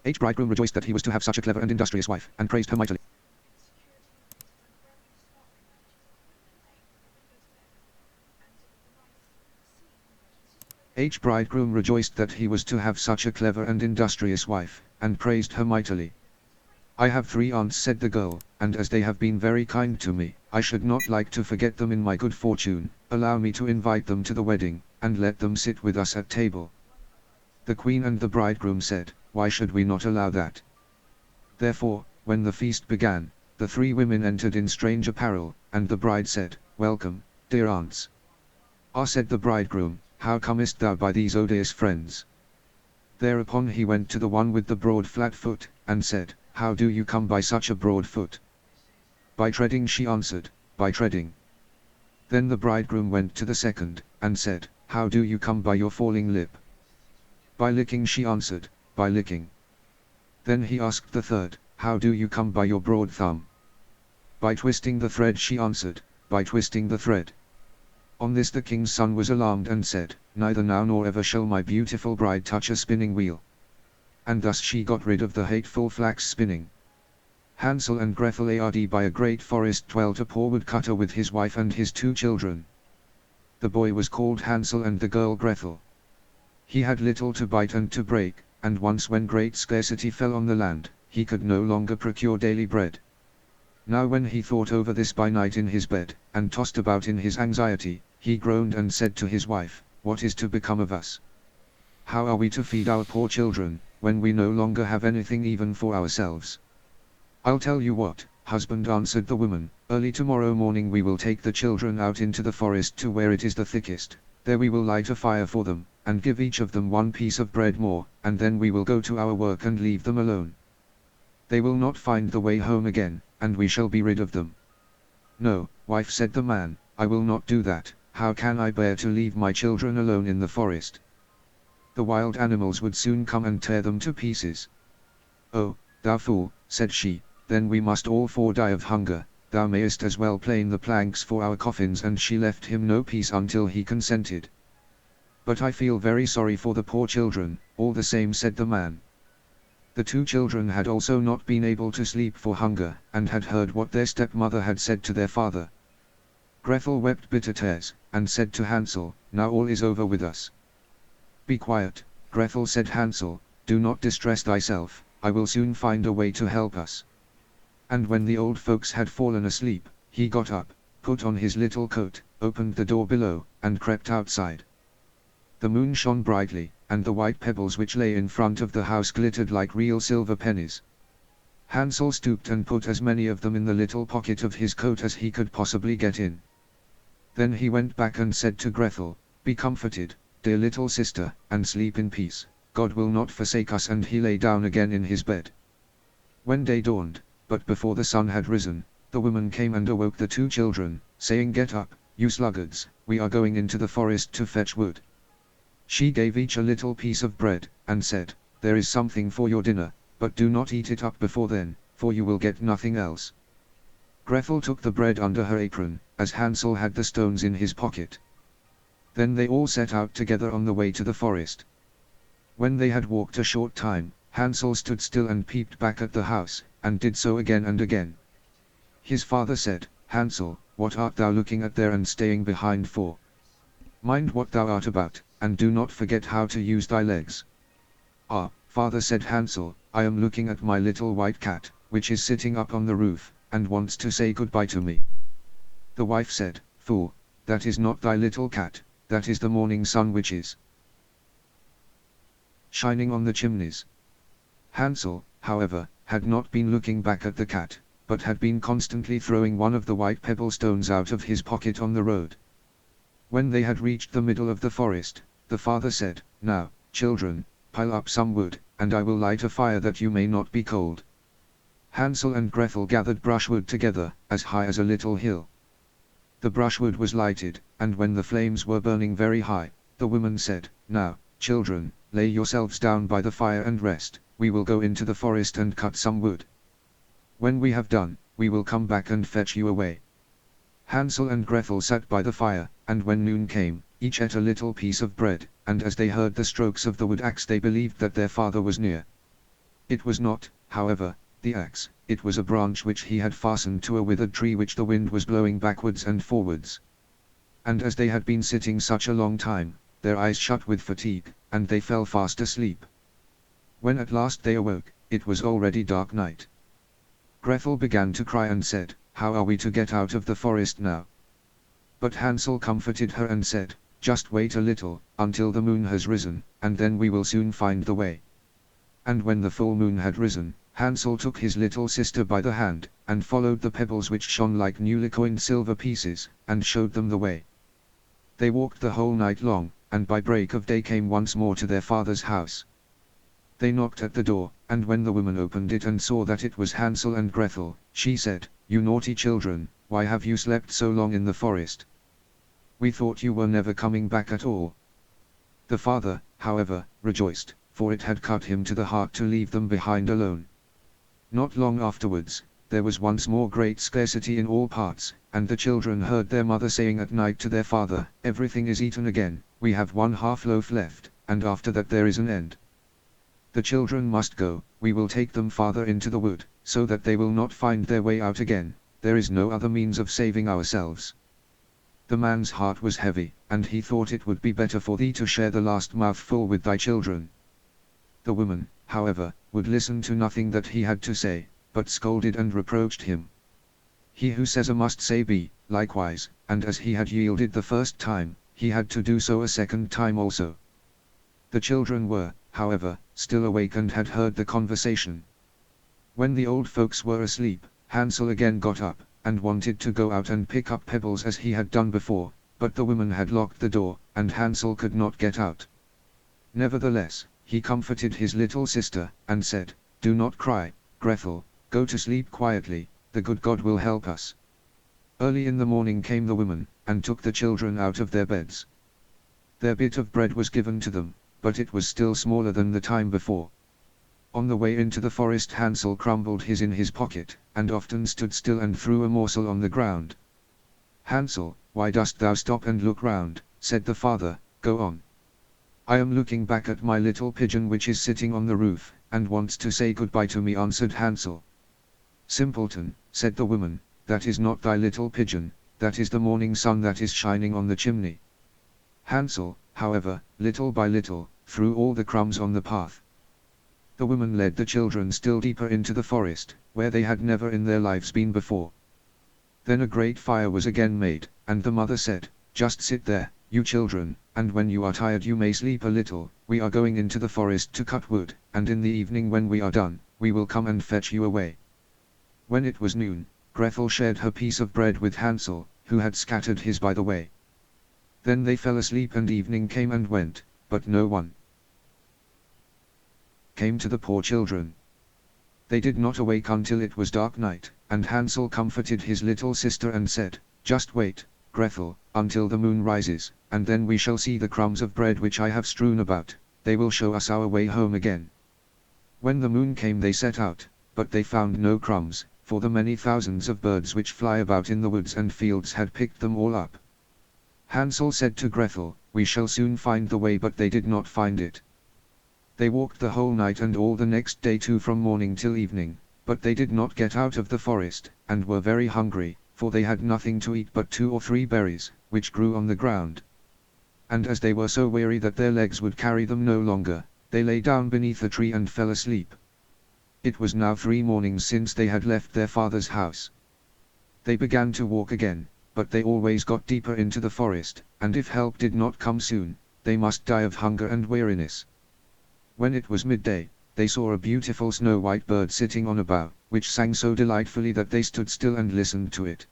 Each bridegroom rejoiced that he was to have such a clever and industrious wife, and praised her mightily. Each bridegroom rejoiced that he was to have such a clever and industrious wife, and praised her mightily. I have 3 aunts, said the girl, and as they have been very kind to me, I should not like to forget them in my good fortune. Allow me to invite them to the wedding, and let them sit with us at table. The queen and the bridegroom said, why should we not allow that? Therefore, when the feast began, the 3 women entered in strange apparel, and the bride said, welcome, dear aunts. Ah, said the bridegroom, how comest thou by these odious friends? Thereupon he went to the one with the broad flat foot, and said, how do you come by such a broad foot? By treading, she answered, by treading. Then the bridegroom went to the second, and said, how do you come by your falling lip? By licking, she answered, by licking. Then he asked the third, how do you come by your broad thumb? By twisting the thread, she answered, by twisting the thread. On this the king's son was alarmed and said, neither now nor ever shall my beautiful bride touch a spinning wheel. And thus she got rid of the hateful flax spinning. Hansel and Gretthel by a great forest dwelt a poor woodcutter with his wife and his 2 children. The boy was called Hansel and the girl Grethel. He had little to bite and to break, and once when great scarcity fell on the land, he could no longer procure daily bread. Now when he thought over this by night in his bed, and tossed about in his anxiety, he groaned and said to his wife, what is to become of us? How are we to feed our poor children, when we no longer have anything even for ourselves? I'll tell you what, husband, answered the woman, early tomorrow morning we will take the children out into the forest to where it is the thickest, there we will light a fire for them, and give each of them 1 piece of bread more, and then we will go to our work and leave them alone. They will not find the way home again, and we shall be rid of them. No, wife, said the man, I will not do that. How can I bear to leave my children alone in the forest? The wild animals would soon come and tear them to pieces. Oh, thou fool, said she, then we must all 4 die of hunger, thou mayest as well plane the planks for our coffins, and she left him no peace until he consented. But I feel very sorry for the poor children, all the same, said the man. The 2 children had also not been able to sleep for hunger, and had heard what their stepmother had said to their father. Grethel wept bitter tears, and said to Hansel, now all is over with us. Be quiet, Grethel, said Hansel, do not distress thyself, I will soon find a way to help us. And when the old folks had fallen asleep, he got up, put on his little coat, opened the door below, and crept outside. The moon shone brightly, and the white pebbles which lay in front of the house glittered like real silver pennies. Hansel stooped and put as many of them in the little pocket of his coat as he could possibly get in. Then he went back and said to Grethel, be comforted, dear little sister, and sleep in peace, God will not forsake us, and he lay down again in his bed. When day dawned, but before the sun had risen, the woman came and awoke the 2 children, saying, get up, you sluggards, we are going into the forest to fetch wood. She gave each a little piece of bread, and said, there is something for your dinner, but do not eat it up before then, for you will get nothing else. Grethel took the bread under her apron, as Hansel had the stones in his pocket. Then they all set out together on the way to the forest. When they had walked a short time, Hansel stood still and peeped back at the house, and did so again and again. His father said, Hansel, what art thou looking at there and staying behind for? Mind what thou art about, and do not forget how to use thy legs. Ah, father, said Hansel, I am looking at my little white cat, which is sitting up on the roof, and wants to say goodbye to me. The wife said, fool, that is not thy little cat, that is the morning sun which is shining on the chimneys. Hansel, however, had not been looking back at the cat, but had been constantly throwing one of the white pebble stones out of his pocket on the road. When they had reached the middle of the forest, the father said, now, children, pile up some wood, and I will light a fire that you may not be cold. Hansel and Grethel gathered brushwood together, as high as a little hill. The brushwood was lighted, and when the flames were burning very high, the woman said, now, children, lay yourselves down by the fire and rest, we will go into the forest and cut some wood. When we have done, we will come back and fetch you away. Hansel and Grethel sat by the fire, and when noon came, each ate a little piece of bread, and as they heard the strokes of the wood axe they believed that their father was near. It was not, however, the axe, it was a branch which he had fastened to a withered tree which the wind was blowing backwards and forwards. And as they had been sitting such a long time, their eyes shut with fatigue, and they fell fast asleep. When at last they awoke, it was already dark night. Grethel began to cry and said, "How are we to get out of the forest now?" But Hansel comforted her and said, "Just wait a little, until the moon has risen, and then we will soon find the way." And when the full moon had risen, Hansel took his little sister by the hand, and followed the pebbles which shone like newly coined silver pieces, and showed them the way. They walked the whole night long, and by break of day came once more to their father's house. They knocked at the door, and when the woman opened it and saw that it was Hansel and Grethel, she said, "You naughty children, why have you slept so long in the forest? We thought you were never coming back at all." The father, however, rejoiced, for it had cut him to the heart to leave them behind alone. Not long afterwards, there was once more great scarcity in all parts, and the children heard their mother saying at night to their father, "Everything is eaten again, we have 1/2 loaf left, and after that there is an end. The children must go, we will take them farther into the wood, so that they will not find their way out again, there is no other means of saving ourselves." The man's heart was heavy, and he thought it would be better for thee to share the last mouthful with thy children. The woman, however, would listen to nothing that he had to say, but scolded and reproached him. He who says A must say B, likewise, and as he had yielded the first time, he had to do so a second time also. The children were, however, still awake and had heard the conversation. When the old folks were asleep, Hansel again got up, and wanted to go out and pick up pebbles as he had done before, but the woman had locked the door, and Hansel could not get out. Nevertheless, he comforted his little sister, and said, "Do not cry, Grethel, go to sleep quietly, the good God will help us." Early in the morning came the woman, and took the children out of their beds. Their bit of bread was given to them, but it was still smaller than the time before. On the way into the forest Hansel crumbled his in his pocket, and often stood still and threw a morsel on the ground. "Hansel, why dost thou stop and look round?" said the father, "Go on." "I am looking back at my little pigeon which is sitting on the roof, and wants to say goodbye to me," answered Hansel. "Simpleton," said the woman, "that is not thy little pigeon, that is the morning sun that is shining on the chimney." Hansel, however, little by little, threw all the crumbs on the path. The woman led the children still deeper into the forest, where they had never in their lives been before. Then a great fire was again made, and the mother said, "Just sit there, you children, and when you are tired you may sleep a little, we are going into the forest to cut wood, and in the evening when we are done, we will come and fetch you away." When it was noon, Grethel shared her piece of bread with Hansel, who had scattered his by the way. Then they fell asleep and evening came and went, but no one came to the poor children. They did not awake until it was dark night, and Hansel comforted his little sister and said, "Just wait, Grethel, until the moon rises, and then we shall see the crumbs of bread which I have strewn about, they will show us our way home again." When the moon came they set out, but they found no crumbs, for the many thousands of birds which fly about in the woods and fields had picked them all up. Hansel said to Grethel, "We shall soon find the way," but they did not find it. They walked the whole night and all the next day too from morning till evening, but they did not get out of the forest, and were very hungry, for they had nothing to eat but 2 or 3 berries, which grew on the ground. And as they were so weary that their legs would carry them no longer, they lay down beneath a tree and fell asleep. It was now 3 mornings since they had left their father's house. They began to walk again, but they always got deeper into the forest, and if help did not come soon, they must die of hunger and weariness. When it was midday, they saw a beautiful snow-white bird sitting on a bough, which sang so delightfully that they stood still and listened to it.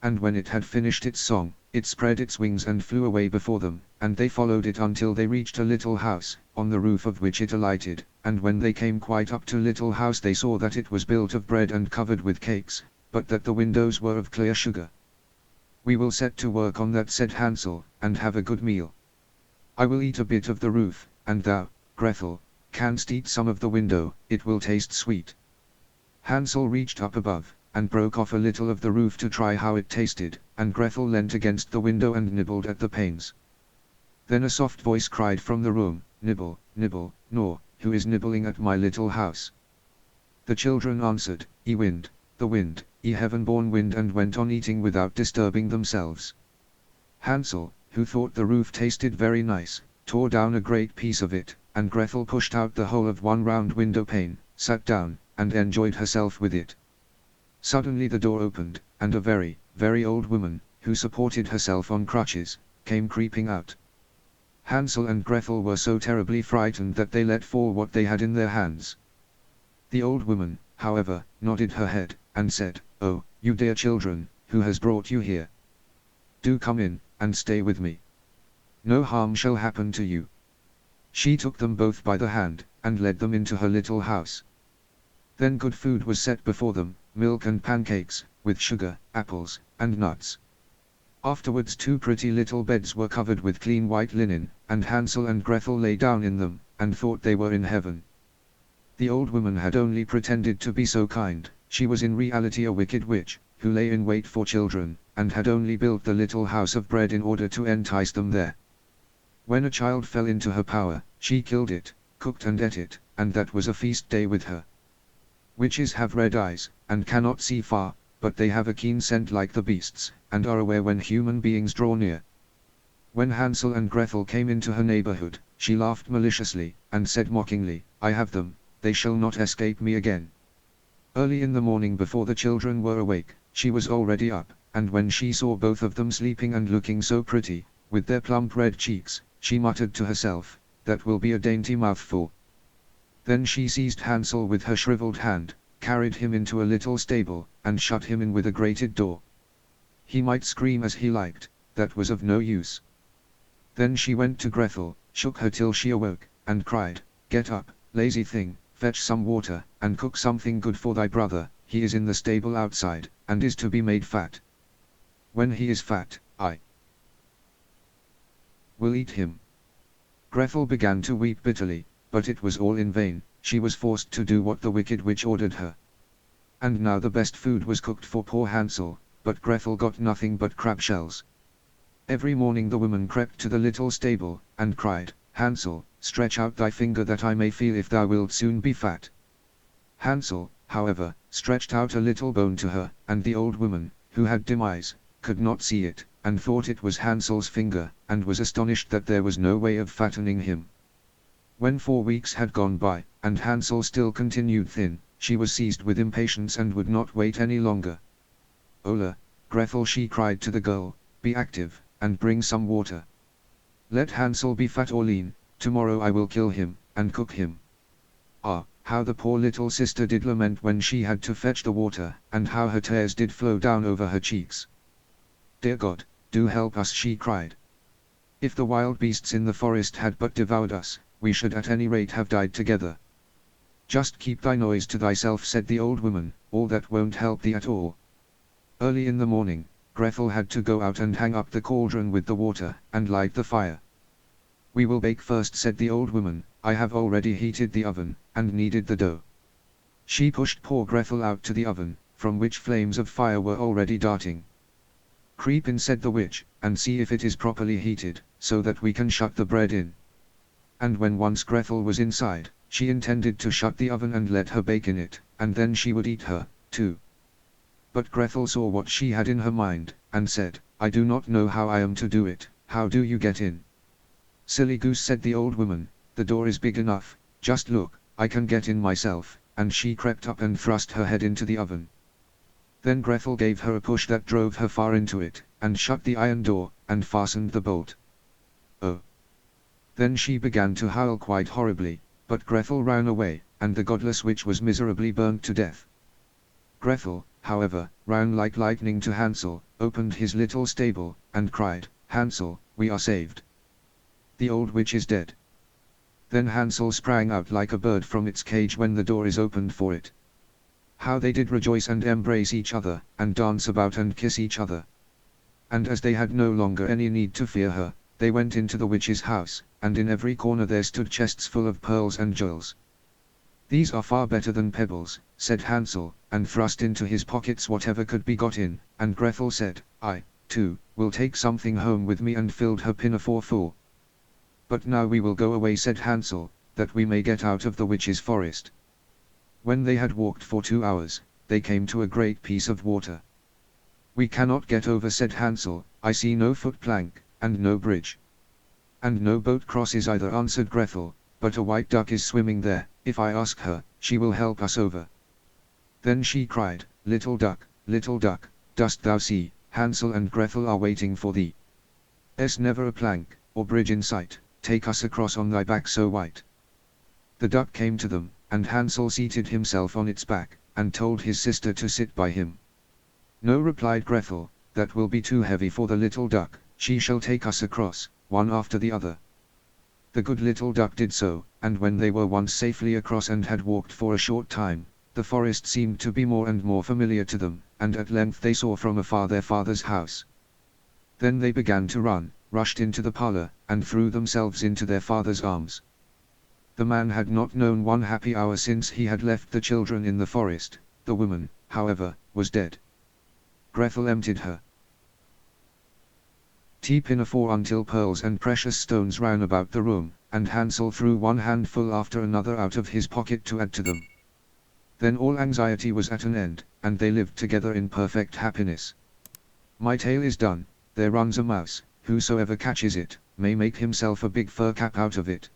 And when it had finished its song, it spread its wings and flew away before them, and they followed it until they reached a little house, on the roof of which it alighted, and when they came quite up to little house they saw that it was built of bread and covered with cakes, but that the windows were of clear sugar. "We will set to work on that," said Hansel, "and have a good meal. I will eat a bit of the roof, and thou, Grethel, canst eat some of the window, it will taste sweet." Hansel reached up above, and broke off a little of the roof to try how it tasted, and Grethel leant against the window and nibbled at the panes. Then a soft voice cried from the room, "Nibble, nibble, gnaw, who is nibbling at my little house?" The children answered, "E wind, the wind, e heaven-born wind," and went on eating without disturbing themselves. Hansel, who thought the roof tasted very nice, tore down a great piece of it, and Gretel pushed out the whole of one round window pane, sat down, and enjoyed herself with it. Suddenly the door opened, and a very, very old woman, who supported herself on crutches, came creeping out. Hansel and Gretel were so terribly frightened that they let fall what they had in their hands. The old woman, however, nodded her head, and said, "Oh, you dear children, who has brought you here? Do come in, and stay with me. No harm shall happen to you." She took them both by the hand, and led them into her little house. Then good food was set before them, milk and pancakes, with sugar, apples, and nuts. Afterwards 2 pretty little beds were covered with clean white linen, and Hansel and Gretel lay down in them, and thought they were in heaven. The old woman had only pretended to be so kind; she was in reality a wicked witch, who lay in wait for children, and had only built the little house of bread in order to entice them there. When a child fell into her power, she killed it, cooked and ate it, and that was a feast day with her. Witches have red eyes, and cannot see far, but they have a keen scent like the beasts, and are aware when human beings draw near. When Hansel and Gretel came into her neighborhood, she laughed maliciously, and said mockingly, "I have them, they shall not escape me again." Early in the morning, before the children were awake, she was already up, and when she saw both of them sleeping and looking so pretty, with their plump red cheeks, she muttered to herself, "That will be a dainty mouthful." Then she seized Hansel with her shriveled hand, carried him into a little stable, and shut him in with a grated door. He might scream as he liked, that was of no use. Then she went to Gretel, shook her till she awoke, and cried, "Get up, lazy thing, fetch some water, and cook something good for thy brother, he is in the stable outside, and is to be made fat. When he is fat, I will eat him." Gretel began to weep bitterly, but it was all in vain, she was forced to do what the wicked witch ordered her. And now the best food was cooked for poor Hansel, but Gretel got nothing but crab shells. Every morning the woman crept to the little stable, and cried, "Hansel, stretch out thy finger that I may feel if thou wilt soon be fat." Hansel, however, stretched out a little bone to her, and the old woman, who had dim eyes, could not see it, and thought it was Hansel's finger, and was astonished that there was no way of fattening him. When 4 weeks had gone by, and Hansel still continued thin, she was seized with impatience and would not wait any longer. "Ola, Gretel," she cried to the girl, "be active, and bring some water. Let Hansel be fat or lean, tomorrow I will kill him, and cook him." Ah, how the poor little sister did lament when she had to fetch the water, and how her tears did flow down over her cheeks. "Dear God, do help us," she cried. "If the wild beasts in the forest had but devoured us, we should at any rate have died together." "Just keep thy noise to thyself," said the old woman, "all that won't help thee at all." Early in the morning, Gretel had to go out and hang up the cauldron with the water, and light the fire. "We will bake first," said the old woman, "I have already heated the oven, and kneaded the dough." She pushed poor Gretel out to the oven, from which flames of fire were already darting. "Creep in," said the witch, "and see if it is properly heated, so that we can shut the bread in." And when once Gretel was inside, she intended to shut the oven and let her bake in it, and then she would eat her, too. But Gretel saw what she had in her mind, and said, "I do not know how I am to do it, how do you get in?" "Silly goose," said the old woman, "the door is big enough, just look, I can get in myself," and she crept up and thrust her head into the oven. Then Gretel gave her a push that drove her far into it, and shut the iron door, and fastened the bolt. Oh! Then she began to howl quite horribly, but Gretel ran away, and the godless witch was miserably burnt to death. Gretel, however, ran like lightning to Hansel, opened his little stable, and cried, "Hansel, we are saved. The old witch is dead." Then Hansel sprang out like a bird from its cage when the door is opened for it. How they did rejoice and embrace each other, and dance about and kiss each other. And as they had no longer any need to fear her, they went into the witch's house, and in every corner there stood chests full of pearls and jewels. "These are far better than pebbles," said Hansel, and thrust into his pockets whatever could be got in, and Gretel said, "I, too, will take something home with me," and filled her pinafore full. "But now we will go away," said Hansel, that we may get out of the witch's forest. When they had walked for 2 hours, they came to a great piece of water. We cannot get over, said Hansel, I see no foot plank, and no bridge. And no boat crosses either, answered Gretel, but a white duck is swimming there, if I ask her, she will help us over. Then she cried, little duck, dost thou see, Hansel and Gretel are waiting for thee. Never a plank, or bridge in sight, take us across on thy back so white. The duck came to them, and Hansel seated himself on its back, and told his sister to sit by him. No, replied Gretel, that will be too heavy for the little duck, she shall take us across, one after the other. The good little duck did so, and when they were once safely across and had walked for a short time, the forest seemed to be more and more familiar to them, and at length they saw from afar their father's house. Then they began to run, rushed into the parlor, and threw themselves into their father's arms. The man had not known one happy hour since he had left the children in the forest. The woman, however, was dead. Gretel emptied her tea-pinafore until pearls and precious stones ran about the room, and Hansel threw one handful after another out of his pocket to add to them. Then all anxiety was at an end, and they lived together in perfect happiness. My tale is done. There runs a mouse, whosoever catches it, may make himself a big fur cap out of it,